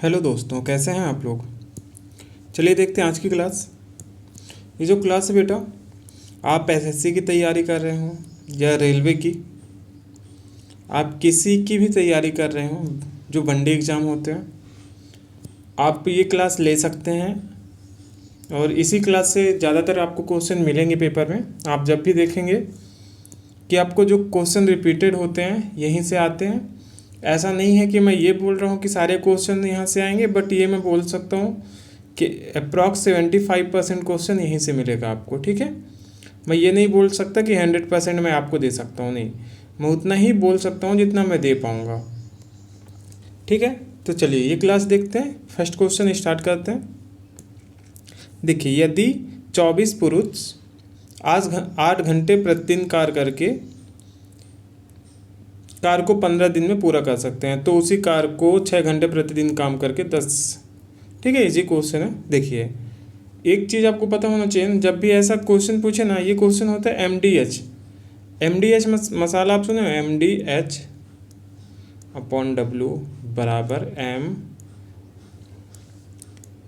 Hello दोस्तों, कैसे हैं आप लोग। चलिए देखते हैं आज की क्लास। ये जो क्लास है बेटा, आप एसएससी की तैयारी कर रहे हो या रेलवे की, आप किसी की भी तैयारी कर रहे हो जो वनडे एग्ज़ाम होते हैं, आप ये क्लास ले सकते हैं। और इसी क्लास से ज़्यादातर आपको क्वेश्चन मिलेंगे पेपर में। आप जब भी देखेंगे कि आपको जो क्वेश्चन रिपीटेड होते हैं यहीं से आते हैं। ऐसा नहीं है कि मैं ये बोल रहा हूँ कि सारे क्वेश्चन यहाँ से आएंगे, बट ये मैं बोल सकता हूँ कि अप्रॉक्स 75% क्वेश्चन यहीं से मिलेगा आपको। ठीक है, मैं ये नहीं बोल सकता कि 100% मैं आपको दे सकता हूँ, नहीं, मैं उतना ही बोल सकता हूँ जितना मैं दे पाऊँगा। ठीक है, तो चलिए ये क्लास देखते हैं। फर्स्ट क्वेश्चन स्टार्ट करते हैं। देखिए, यदि 24 पुरुष आज 8 घंटे प्रतिदिन कार को 15 दिन में पूरा कर सकते हैं, तो उसी कार को 6 घंटे प्रतिदिन काम करके 10। ठीक है, इजी क्वेश्चन है। देखिए, एक चीज़ आपको पता होना चाहिए, जब भी ऐसा क्वेश्चन पूछे ना, ये क्वेश्चन होता है MDH। MDH मसाला आप सुने, MDH अपॉन W बराबर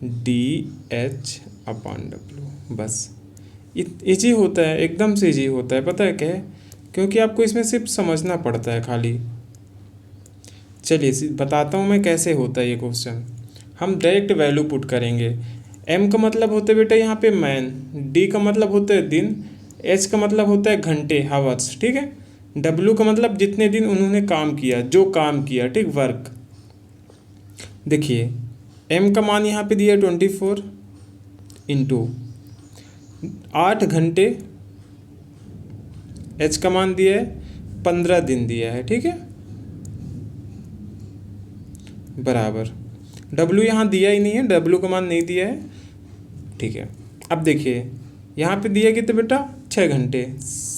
MDH अपॉन W। बस इजी होता है, एकदम से इजी होता है। पता है क्या है? क्योंकि आपको इसमें सिर्फ समझना पड़ता है खाली। चलिए बताता हूँ मैं कैसे होता है ये क्वेश्चन। हम डायरेक्ट वैल्यू पुट करेंगे। M का मतलब होता है बेटा यहाँ पे मैन, D का मतलब होता है दिन, H का मतलब होता है घंटे, हावर्स। ठीक है, W का मतलब जितने दिन उन्होंने काम किया, जो काम किया, ठीक, वर्क। देखिए, M का मान यहाँ पे दिया 24 इंटू 8 घंटे, H का मान दिया है 15 दिन दिया है। ठीक है, बराबर W यहाँ दिया ही नहीं है, W का मान नहीं दिया है। ठीक है, अब देखिए यहाँ पे दिया कितना बेटा, 6 घंटे।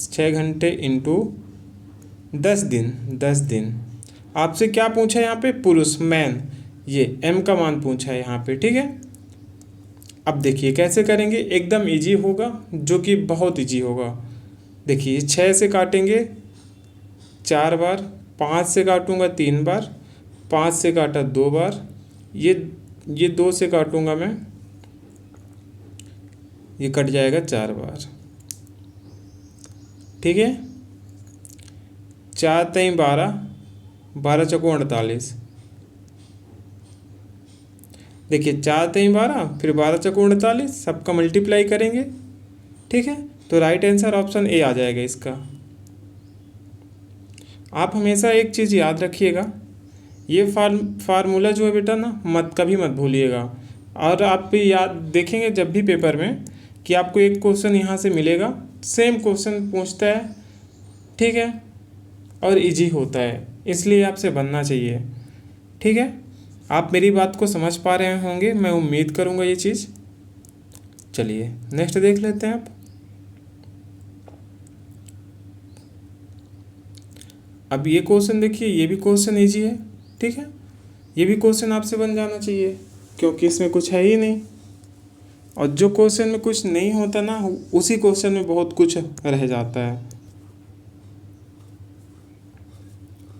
6 घंटे इंटू 10 दिन। 10 दिन आपसे क्या पूछा है यहाँ पे, पुरुष, मैन, ये M का मान पूछा है यहाँ पे। ठीक है, अब देखिए कैसे करेंगे, एकदम इजी होगा, जो कि बहुत इजी होगा। देखिए 6 से काटेंगे 4 बार, 5 से काटूंगा 3 बार, 5 से काटा 2 बार, ये 2 से काटूंगा मैं, ये कट जाएगा 4 बार। ठीक है, 4 3 12, 12 चौको 48। देखिए 4 3 12, फिर 12 चौको 48, सबका मल्टीप्लाई करेंगे। ठीक है, तो राइट आंसर ऑप्शन ए आ जाएगा इसका। आप हमेशा एक चीज़ याद रखिएगा, ये फार्मूला जो है बेटा ना, मत कभी मत भूलिएगा। और आप भी याद देखेंगे जब भी पेपर में कि आपको एक क्वेश्चन यहाँ से मिलेगा, सेम क्वेश्चन पूछता है। ठीक है, और इजी होता है, इसलिए आपसे बनना चाहिए। ठीक है, आप मेरी बात को समझ पा रहे होंगे, मैं उम्मीद करूँगा ये चीज़। चलिए नेक्स्ट देख लेते हैं आप। अब ये क्वेश्चन देखिए, ये भी क्वेश्चन इजी है। ठीक है, ये भी क्वेश्चन आपसे बन जाना चाहिए, क्योंकि इसमें कुछ है ही नहीं। और जो क्वेश्चन में कुछ नहीं होता ना, उसी क्वेश्चन में बहुत कुछ रह जाता है।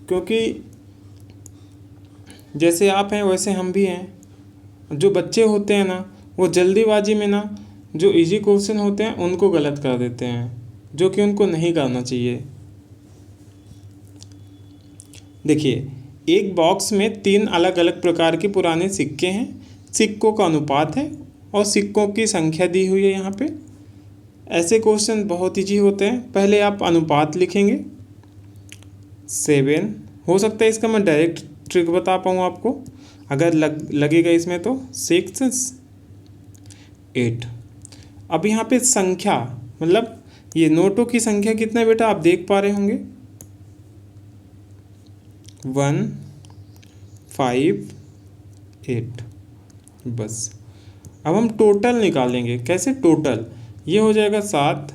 क्योंकि जैसे आप हैं वैसे हम भी हैं। जो बच्चे होते हैं ना, वो जल्दीबाजी में ना जो इजी क्वेश्चन होते हैं उनको गलत कर देते हैं, जो कि उनको नहीं करना चाहिए। देखिए, एक बॉक्स में 3 अलग अलग प्रकार के पुराने सिक्के हैं, सिक्कों का अनुपात है और सिक्कों की संख्या दी हुई है यहाँ पे। ऐसे क्वेश्चन बहुत इजी होते हैं। पहले आप अनुपात लिखेंगे 7। हो सकता है इसका मैं डायरेक्ट ट्रिक बता पाऊँ आपको, अगर लगेगा इसमें तो 6 8। अब यहाँ पे संख्या, मतलब ये नोटों की संख्या कितना है बेटा, आप देख पा रहे होंगे, 1 5 8। बस अब हम टोटल निकालेंगे। कैसे टोटल, ये हो जाएगा 7,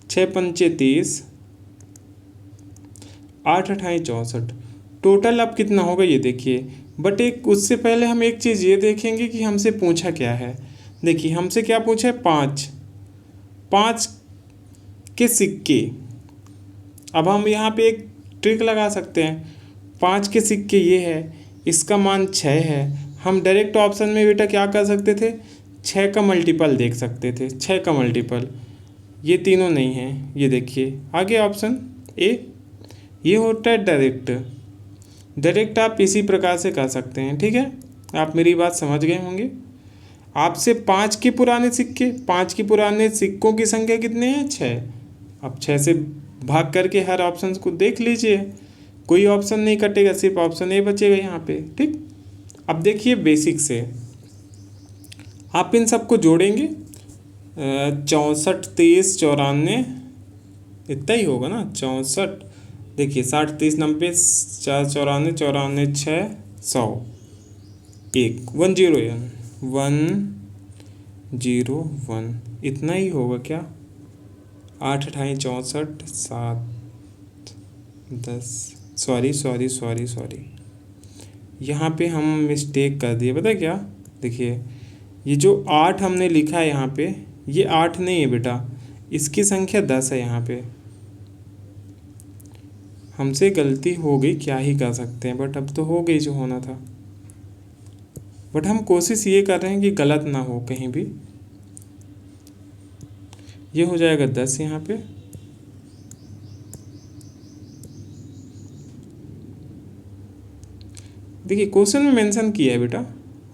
6 पंचे 30, 8 अठाई 64। टोटल अब कितना होगा ये देखिए। बट एक उससे पहले हम एक चीज़ ये देखेंगे कि हमसे पूछा क्या है। देखिए हमसे क्या पूछा है, 5 के सिक्के। अब हम यहाँ पे एक ट्रिक लगा सकते हैं। 5 के सिक्के ये है, इसका मान 6 है। हम डायरेक्ट ऑप्शन में बेटा क्या कर सकते थे, 6 का मल्टीपल देख सकते थे, 6 का मल्टीपल। ये तीनों नहीं है, ये देखिए आगे ऑप्शन ए, ये होता है डायरेक्ट। डायरेक्ट आप इसी प्रकार से कर सकते हैं, ठीक है। आप मेरी बात समझ गए होंगे। आपसे 5 के पुराने सिक्के, 5 के पुराने सिक्कों की संख्या कितने हैं, 6। अब 6 से भाग करके हर ऑप्शन को देख लीजिए, कोई ऑप्शन नहीं कटेगा, सिर्फ ऑप्शन ए बचेगा यहाँ पे, ठीक। अब देखिए बेसिक से आप इन सबको जोड़ेंगे, 64 23 94, इतना ही होगा ना, 64, देखिए 60 30 90 4 94 94 6 100 1 101, इतना ही होगा क्या, 8 28 64 7 10, सॉरी यहाँ पे हम मिस्टेक कर दिए, पता है क्या। देखिए ये जो 8 हमने लिखा है यहाँ पे, ये 8 नहीं है बेटा, इसकी संख्या 10 है यहाँ पे। हमसे गलती हो गई, क्या ही कर सकते हैं, बट अब तो हो गई जो होना था। बट हम कोशिश ये कर रहे हैं कि गलत ना हो कहीं भी। ये हो जाएगा 10 यहाँ पे, देखिए क्वेश्चन में मेंशन किया है बेटा,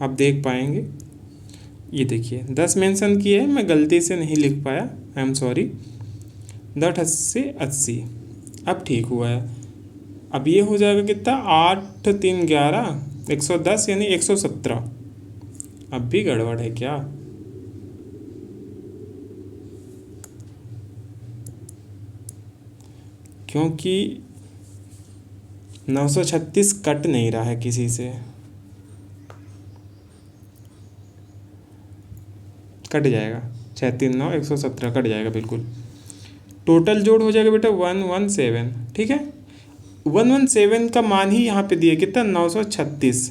आप देख पाएंगे। ये देखिए 10 मेंशन किया है, मैं गलती से नहीं लिख पाया, आई एम सॉरी। 10 से 80, अब ठीक हुआ है। अब ये हो जाएगा कितना, 8 3 11 110 यानी 117। अब भी गड़बड़ है क्या, क्योंकि 936 कट नहीं रहा है किसी से, कट जाएगा, 6 3 9 117 कट जाएगा बिल्कुल। टोटल जोड़ हो जाएगा बेटा 117, ठीक है। 117 का मान ही यहाँ पे दिया कितना, 936,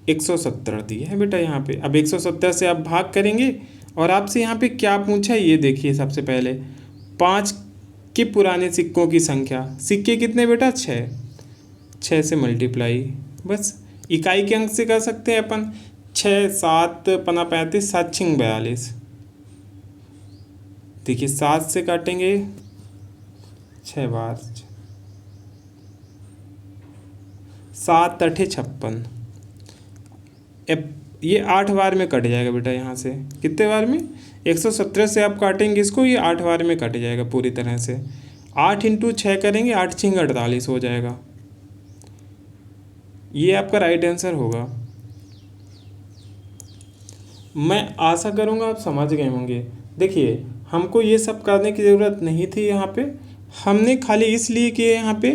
117 दिया है बेटा यहाँ पे। अब 117 से आप भाग करेंगे, और आपसे यहाँ पे क्या पूछा है ये देखिए। सबसे पहले 5 के पुराने सिक्कों की संख्या, सिक्के कितने बेटा, 6, 6 से मल्टीप्लाई, बस इकाई के अंक से कर सकते हैं अपन। 6 7 पना 35 7 6 42, देखिए 7 से काटेंगे 6 बार, 7 8 56, ये 8 बार में कट जाएगा बेटा यहाँ से। कितने बार में, 117 से आप काटेंगे इसको, ये 8 बार में कट जाएगा पूरी तरह से। 8 इंटू 6 करेंगे, 8 6 48 हो जाएगा। ये आपका राइट आंसर होगा। मैं आशा करूँगा आप समझ गए होंगे। देखिए हमको ये सब करने की ज़रूरत नहीं थी यहाँ पे, हमने खाली इसलिए किया यहाँ पे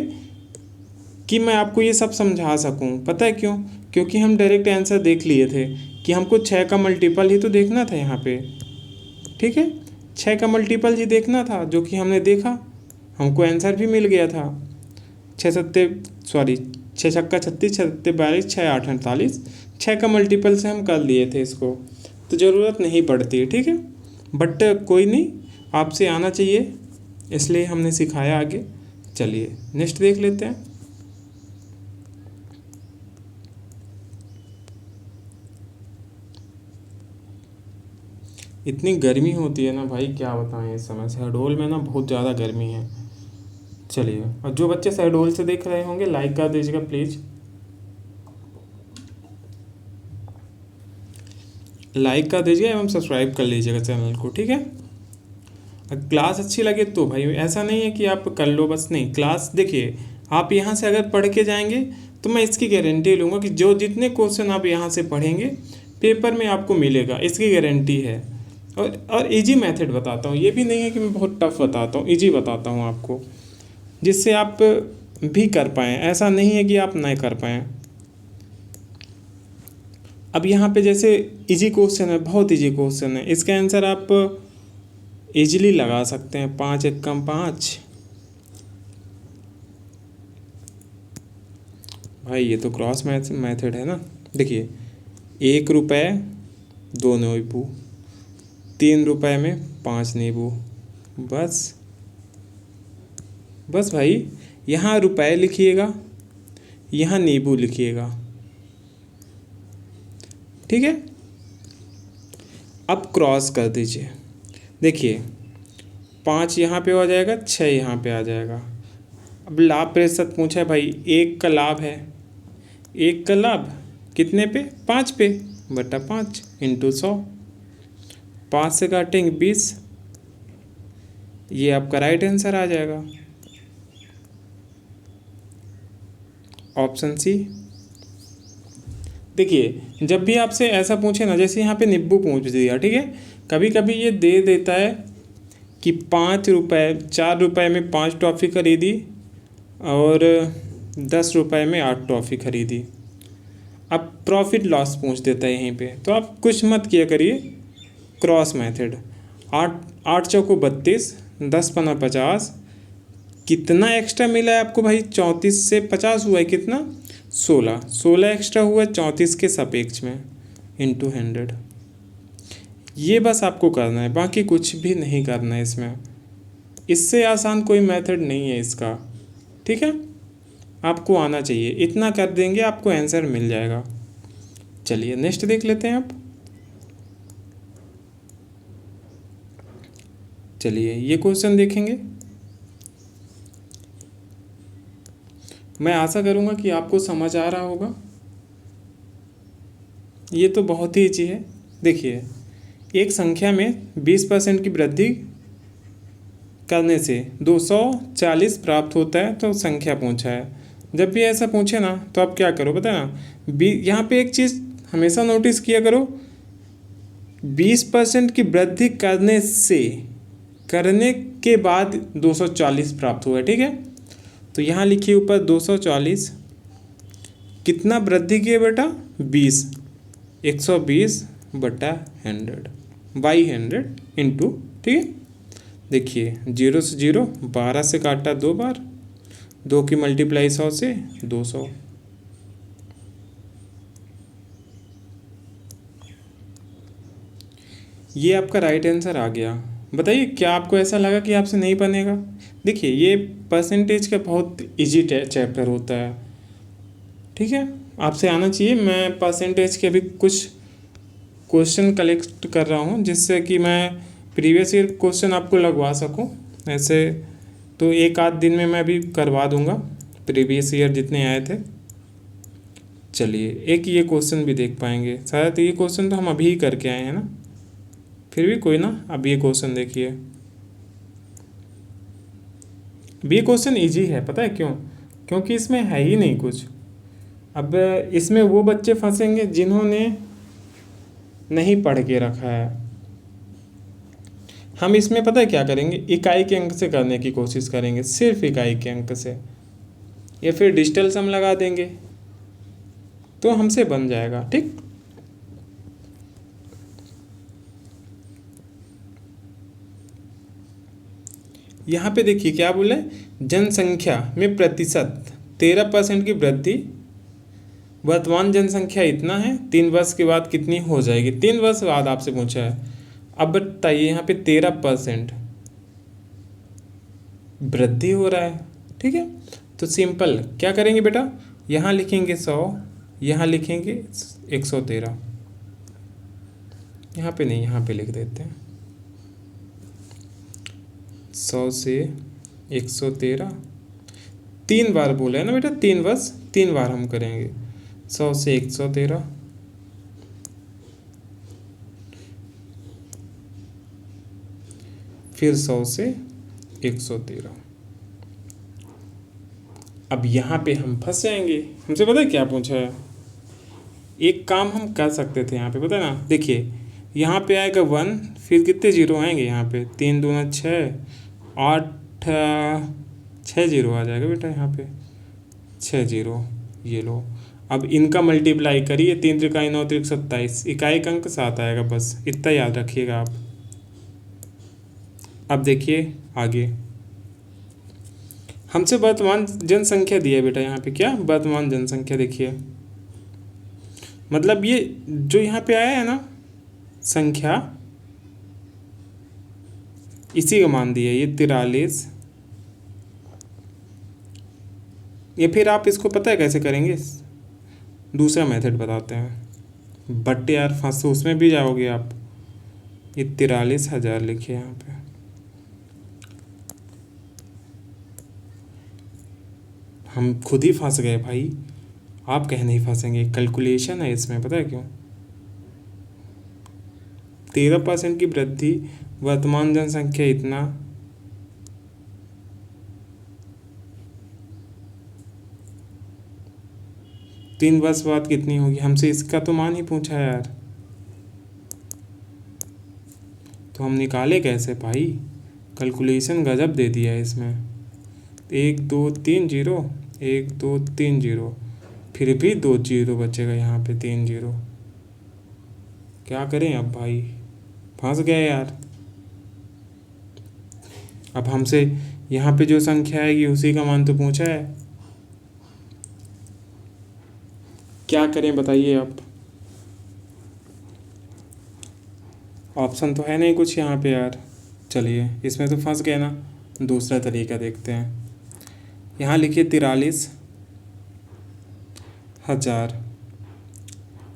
कि मैं आपको ये सब समझा सकूँ। पता है क्यों, क्योंकि हम डायरेक्ट आंसर देख लिए थे कि हमको 6 का मल्टीपल ही तो देखना था यहाँ पे, ठीक है। 6 का मल्टीपल ही देखना था, जो कि हमने देखा, हमको आंसर भी मिल गया था। 6 छक्का 36 6 सत्ते 42 6 8 48, 6 का मल्टीपल से हम कर लिए थे इसको, तो ज़रूरत नहीं पड़ती, ठीक है। बट कोई नहीं, आपसे आना चाहिए, इसलिए हमने सिखाया आगे। चलिए नेक्स्ट देख लेते हैं। इतनी गर्मी होती है ना भाई, क्या बताएं, इस समय शहडोल में ना बहुत ज़्यादा गर्मी है। चलिए, और जो बच्चे शहडोल से देख रहे होंगे लाइक कर दीजिएगा प्लीज़, लाइक कर दीजिएगा एवं सब्सक्राइब कर लीजिएगा चैनल को, ठीक है। अगर क्लास अच्छी लगे तो भाई ऐसा नहीं है कि आप कर लो बस, नहीं, क्लास देखिए आप यहाँ से अगर पढ़ के जाएंगे तो मैं इसकी गारंटी लूँगा कि जो जितने क्वेश्चन आप यहाँ से पढ़ेंगे पेपर में आपको मिलेगा, इसकी गारंटी है। और इजी मेथड बताता हूँ, ये भी नहीं है कि मैं बहुत टफ बताता हूँ, इजी बताता हूँ आपको, जिससे आप भी कर पाएँ, ऐसा नहीं है कि आप नहीं कर पाएँ। अब यहाँ पे जैसे इजी क्वेश्चन है, बहुत इजी क्वेश्चन है, इसका आंसर आप इजीली लगा सकते हैं। 5 एकम 5, भाई ये तो क्रॉस मेथड है ना। देखिए 1 रुपये 2 नींबू, 3 रुपये में 5 नींबू, बस भाई यहाँ रुपये लिखिएगा, यहाँ नींबू लिखिएगा, ठीक है। अब क्रॉस कर दीजिए, देखिए 5 यहाँ पे हो जाएगा, 6 यहाँ पे आ जाएगा। अब लाभ प्रतिशत पूछा है भाई, एक का लाभ है, एक का लाभ कितने पे, 5 पे, बटा 5 इंटू 100, 5 से काटेंगे 20, ये आपका राइट आंसर आ जाएगा, ऑप्शन सी। देखिए जब भी आपसे ऐसा पूछे ना, जैसे यहाँ पे नींबू पूछ दिया, ठीक है, कभी कभी ये दे देता है कि 5 रुपये, 4 रुपये में 5 टॉफ़ी खरीदी और 10 रुपये में 8 टॉफ़ी खरीदी। अब प्रॉफिट लॉस पूछ देता है यहीं पे, तो आप कुछ मत किया करिए, क्रॉस मेथड। 8 चौको 32, 10 पना 50, कितना एक्स्ट्रा मिला है आपको भाई, 34 से 50 हुआ है कितना, 16 एक्स्ट्रा हुआ 34 के सापेक्ष में, इंटू 100। ये बस आपको करना है, बाकी कुछ भी नहीं करना है इसमें, इससे आसान कोई मेथड नहीं है इसका, ठीक है। आपको आना चाहिए, इतना कर देंगे आपको आंसर मिल जाएगा। चलिए नेक्स्ट देख लेते हैं आप। चलिए ये क्वेश्चन देखेंगे, मैं आशा करूँगा कि आपको समझ आ रहा होगा। ये तो बहुत ही ईजी है। देखिए एक संख्या में 20% की वृद्धि करने से 240 प्राप्त होता है, तो संख्या पूछा है। जब भी ऐसा पूछे ना तो आप क्या करो पता है ना, यहाँ पे एक चीज़ हमेशा नोटिस किया करो, 20% की वृद्धि करने के बाद 240 प्राप्त हुआ है, ठीक है। तो यहाँ लिखिए ऊपर 240, कितना वृद्धि की है बेटा, 20, 120 बटा 100 बाई 100 इंटू, ठीक है। देखिए 0 से 0, 12 से काटा 2 बार, 2 की मल्टीप्लाई 100 से 200, ये आपका राइट आंसर आ गया। बताइए क्या आपको ऐसा लगा कि आपसे नहीं बनेगा। देखिए ये परसेंटेज का बहुत इजी चैप्टर होता है, ठीक है, आपसे आना चाहिए। मैं परसेंटेज के अभी कुछ क्वेश्चन कलेक्ट कर रहा हूँ, जिससे कि मैं प्रीवियस ईयर क्वेश्चन आपको लगवा सकूँ। ऐसे तो एक आध दिन में मैं भी करवा दूँगा प्रीवियस ईयर जितने आए थे। चलिए एक ये क्वेश्चन भी देख पाएंगे शायद, ये क्वेश्चन तो हम अभी ही करके आए हैं ना, फिर भी कोई ना। अब ये क्वेश्चन देखिए, अब ये क्वेश्चन ईजी है, पता है क्यों, क्योंकि इसमें है ही नहीं कुछ। अब इसमें वो बच्चे फंसेंगे जिन्होंने नहीं पढ़ के रखा है। हम इसमें पता है क्या करेंगे, इकाई के अंक से करने की कोशिश करेंगे, सिर्फ इकाई के अंक से, या फिर डिजिटल सम लगा देंगे तो हमसे बन जाएगा, ठीक। यहाँ पे देखिए क्या बोले, जनसंख्या में प्रतिशत 13% की वृद्धि, वर्तमान जनसंख्या इतना है, 3 वर्ष के बाद कितनी हो जाएगी, 3 वर्ष बाद आपसे पूछा है। अब बताइए यहाँ पे 13% वृद्धि हो रहा है, ठीक है। तो सिंपल क्या करेंगे बेटा, यहाँ लिखेंगे 100, यहाँ लिखेंगे 113, यहाँ पे नहीं, यहाँ पे लिख देते हैं 100 से 113, 3 बार बोला है ना बेटा, 3 वर्ष 3 बार हम करेंगे, 100 से 113, फिर 100 से 113। अब यहाँ पे हम फंस जाएंगे, हमसे पता है क्या पूछा है। एक काम हम कर सकते थे यहाँ पे, पता है ना, देखिए यहाँ पे आएगा 1, फिर कितने जीरो आएंगे यहाँ पे, 3 दूना 6, 8 6 जीरो आ जाएगा बेटा यहाँ पे, 6 जीरो, ये लो। अब इनका मल्टीप्लाई करिए, 3 त्रिकाई 9 त्रिक 27, इकाई का अंक 7 आएगा, बस इतना याद रखिएगा आप। अब देखिए आगे, हमसे वर्तमान जनसंख्या दिया है बेटा, यहाँ पे क्या वर्तमान जनसंख्या, देखिए मतलब ये जो यहाँ पे आया है ना संख्या, इसी का मान दिया, ये 43 या फिर आप इसको पता है कैसे करेंगे, दूसरा मेथड बताते हैं। बट यार फंस उसमें भी जाओगे आप। ये 43,000 लिखिए यहाँ पे, हम खुद ही फंस गए भाई। आप कह नहीं फंसेंगे, कैलकुलेशन है इसमें, पता है क्यों? 13% की वृद्धि, वर्तमान जनसंख्या इतना, तीन वर्ष बाद कितनी होगी, हमसे इसका तो मान ही पूछा है यार, तो हम निकाले कैसे भाई? कैलकुलेशन गजब दे दिया है इसमें। 1 2 3 0, 1 2 3 0, फिर भी 2 जीरो बचेगा यहाँ पे, 3 जीरो। क्या करें अब भाई, फंस गए यार। अब हमसे यहाँ पे जो संख्या आएगी उसी का मान तो पूछा है, क्या करें बताइए आप? ऑप्शन तो है नहीं कुछ यहाँ पे यार। चलिए इसमें तो फंस गए ना, दूसरा तरीका देखते हैं। यहाँ लिखिए 43,000,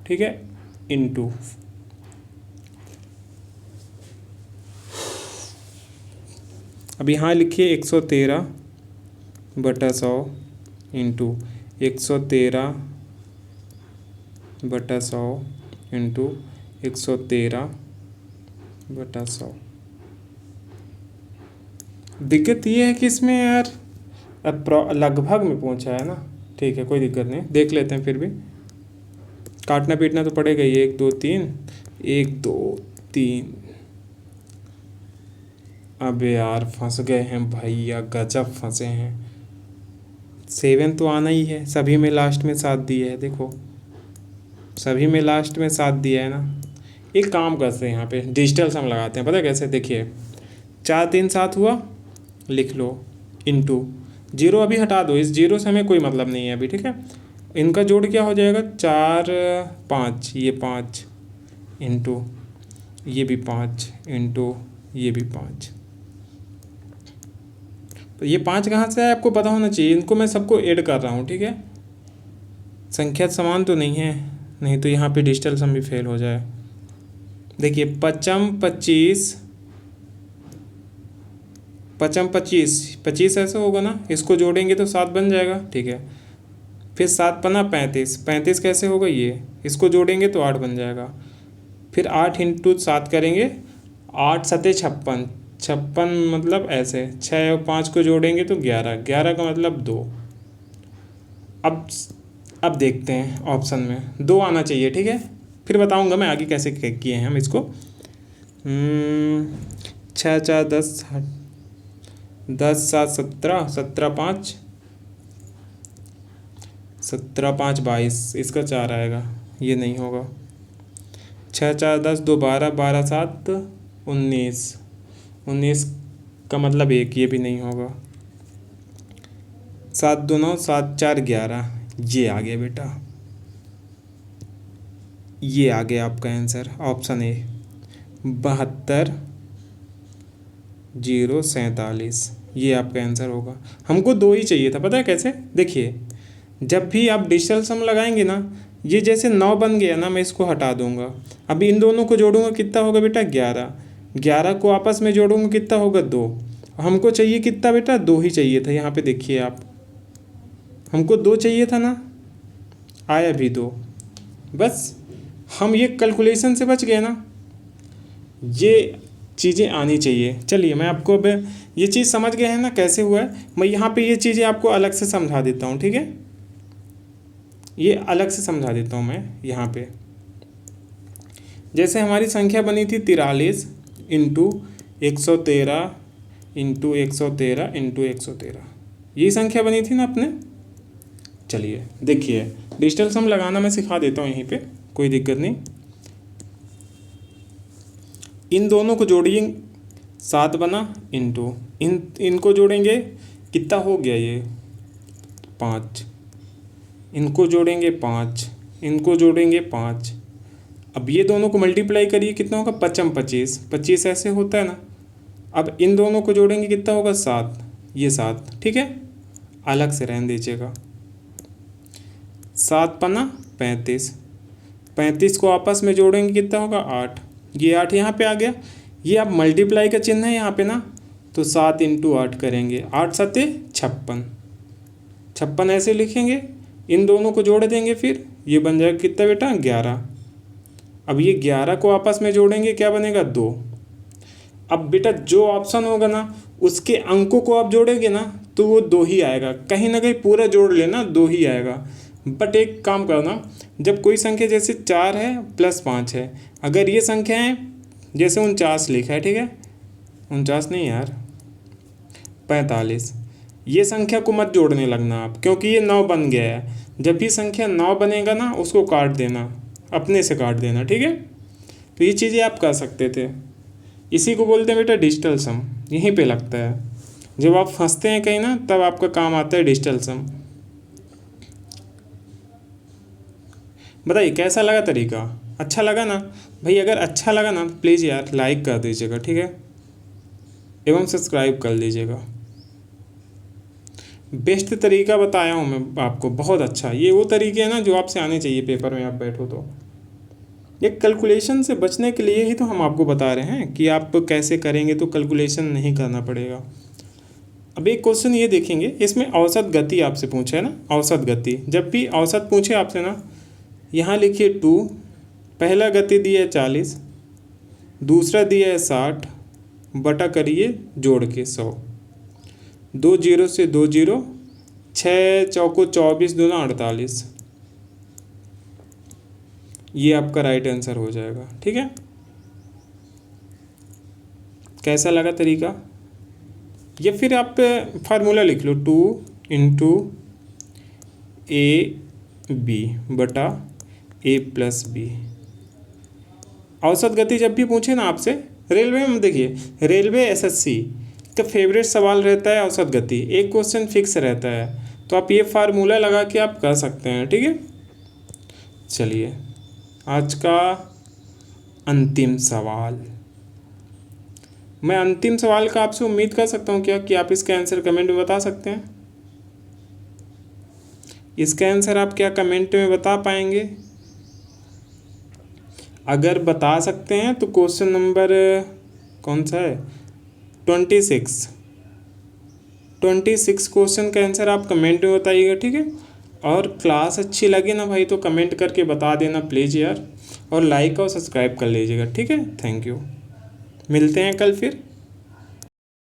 ठीक है, इंटू, अब यहाँ लिखिए 113/100 इंटू 113/100 इंटू 113/100। दिक्कत ये है कि इसमें यार लगभग में पूछा है ना। ठीक है कोई दिक्कत नहीं, देख लेते हैं, फिर भी काटना पीटना तो पड़ेगा ही। 1 2 3, 1 2 3। अबे यार फंस गए हैं भैया, गजब फंसे हैं। 7 तो आना ही है, सभी में लास्ट में 7 दिया है, देखो सभी में लास्ट में 7 दिया है ना। एक काम करते हैं, यहाँ पे डिजिटल सम लगाते हैं, पता है कैसे? देखिए 4 3 7 हुआ, लिख लो, इंटू जीरो अभी हटा दो, इस जीरो से हमें कोई मतलब नहीं है अभी, ठीक है। इनका जोड़ क्या हो जाएगा, 4 5, ये 5 इंटू ये भी 5 इंटू ये भी 5। तो ये 5 कहाँ से आया आपको पता होना चाहिए, इनको मैं सबको ऐड कर रहा हूँ, ठीक है। संख्या समान तो नहीं है, नहीं तो यहाँ पे डिजिटल सम भी फेल हो जाए। देखिए 25 25 ऐसे होगा ना, इसको जोड़ेंगे तो 7 बन जाएगा, ठीक है। फिर 7 पना 35 कैसे होगा, ये इसको जोड़ेंगे तो 8 बन जाएगा। फिर 8 इंटू 7 करेंगे, 8 सते 56, 56 मतलब ऐसे, 6 और 5 को जोड़ेंगे तो 11, 11 का मतलब 2। अब देखते हैं ऑप्शन में 2 आना चाहिए, ठीक है। फिर बताऊंगा मैं आगे कैसे किए हैं हम इसको। 6 4 10, 10 7 17, 17 5, 17 5 22, इसका 4 आएगा, ये नहीं होगा। 6 4 10, 2 12, 12 7 19, 19 का मतलब 1, ये भी नहीं होगा। 7 2 9, 7 4 11, ये आ गया बेटा, ये आ गया आपका आंसर, ऑप्शन ए 72,047, ये आपका आंसर होगा। हमको 2 ही चाहिए था, पता है कैसे? देखिए जब भी आप डिजिटल सम लगाएंगे ना, ये जैसे 9 बन गया ना, मैं इसको हटा दूंगा। अब इन दोनों को जोड़ूंगा कितना होगा बेटा, 11, 11 को आपस में जोड़ूंगा कितना होगा, 2। हमको चाहिए कितना बेटा, 2 ही चाहिए था। यहाँ पे देखिए आप, हमको 2 चाहिए था ना, आया भी 2, बस हम ये कैलकुलेशन से बच गए ना। ये चीज़ें आनी चाहिए। चलिए मैं आपको अब ये चीज़ समझ गए हैं ना कैसे हुआ है, मैं यहाँ पे ये चीज़ें आपको अलग से समझा देता हूँ, ठीक है। ये अलग से समझा देता हूँ मैं यहाँ पे। जैसे हमारी संख्या बनी थी 43 इंटू 113 इंटू 113 इंटू 113, यही संख्या बनी थी ना अपने। चलिए देखिए डिजिटल सम लगाना मैं सिखा देता हूँ यहीं पे, कोई दिक्कत नहीं। इन दोनों को जोड़िए, 7 बना, इंटू इनको जोड़ेंगे कितना हो गया, ये 5, इनको जोड़ेंगे 5, इनको जोड़ेंगे 5। अब ये दोनों को मल्टीप्लाई करिए, कितना होगा, 55 25, 25 ऐसे होता है ना। अब इन दोनों को जोड़ेंगे कितना होगा, 7, ये 7, ठीक है, अलग से रहने दीजिएगा। 7 पन्ना 35, 35 को आपस में जोड़ेंगे कितना होगा 8, ये 8 यहाँ पे आ गया। ये आप मल्टीप्लाई का चिन्ह है यहाँ पे ना, तो 7 इंटू 8 करेंगे, 8 सत्ते 56, 56 ऐसे लिखेंगे। इन दोनों को जोड़ देंगे, फिर ये बन जाएगा कितना बेटा 11। अब ये 11 को आपस में जोड़ेंगे, क्या बनेगा 2। अब बेटा जो ऑप्शन होगा ना उसके अंकों को आप जोड़ेंगे ना तो वो 2 ही आएगा, कहीं ना कहीं पूरा जोड़ लेना 2 ही आएगा। बट एक काम करना, जब कोई संख्या जैसे 4 है प्लस 5 है, अगर ये संख्या है जैसे 49 लिखा है, ठीक है 49 नहीं यार 45, ये संख्या को मत जोड़ने लगना आप, क्योंकि ये 9 बन गया है। जब भी संख्या 9 बनेगा ना उसको काट देना, अपने से काट देना, ठीक है। तो ये चीज़ें आप कर सकते थे, इसी को बोलते हैं बेटा डिजिटल सम, यहीं पे लगता है। जब आप फंसते हैं कहीं ना तब आपका काम आता है डिजिटल सम। बताइए कैसा लगा तरीका, अच्छा लगा ना भाई? अगर अच्छा लगा ना तो प्लीज़ यार लाइक कर दीजिएगा, ठीक है, एवं सब्सक्राइब कर लीजिएगा। बेस्ट तरीका बताया हूँ मैं आपको, बहुत अच्छा। ये वो तरीके हैं ना जो आपसे आने चाहिए पेपर में आप बैठो तो। ये कैलकुलेशन से बचने के लिए ही तो हम आपको बता रहे हैं कि आप कैसे करेंगे तो कैलकुलेशन नहीं करना पड़ेगा। अब एक क्वेश्चन ये देखेंगे, इसमें औसत गति आपसे पूछा है ना, औसत गति। जब भी औसत पूछे आपसे ना, यहाँ लिखिए 2, पहला गति दिया है 40, दूसरा दिया है 60, बटा करिए जोड़ के 100, 2 जीरो से 2 जीरो, 6 चौको 24 दूना 48, ये आपका राइट आंसर हो जाएगा, ठीक है। कैसा लगा तरीका? या फिर आप फार्मूला लिख लो 2 इंटू ए बी बटा ए प्लस बी। औसत गति जब भी पूछे ना आपसे, रेलवे में देखिए, रेलवे एसएससी का फेवरेट सवाल रहता है औसत गति, एक क्वेश्चन फिक्स रहता है, तो आप ये फार्मूला लगा के आप कर सकते हैं, ठीक है। चलिए आज का अंतिम सवाल, मैं अंतिम सवाल का आपसे उम्मीद कर सकता हूँ क्या कि आप इसका आंसर कमेंट में बता सकते हैं? इसका आंसर आप क्या कमेंट में बता पाएंगे? अगर बता सकते हैं तो क्वेश्चन नंबर कौन सा है 26 क्वेश्चन का आंसर आप कमेंट में बताइएगा, ठीक है। और क्लास अच्छी लगी ना भाई तो कमेंट करके बता देना प्लीज़ यार, और लाइक और सब्सक्राइब कर लीजिएगा, ठीक है। थैंक यू, मिलते हैं कल फिर।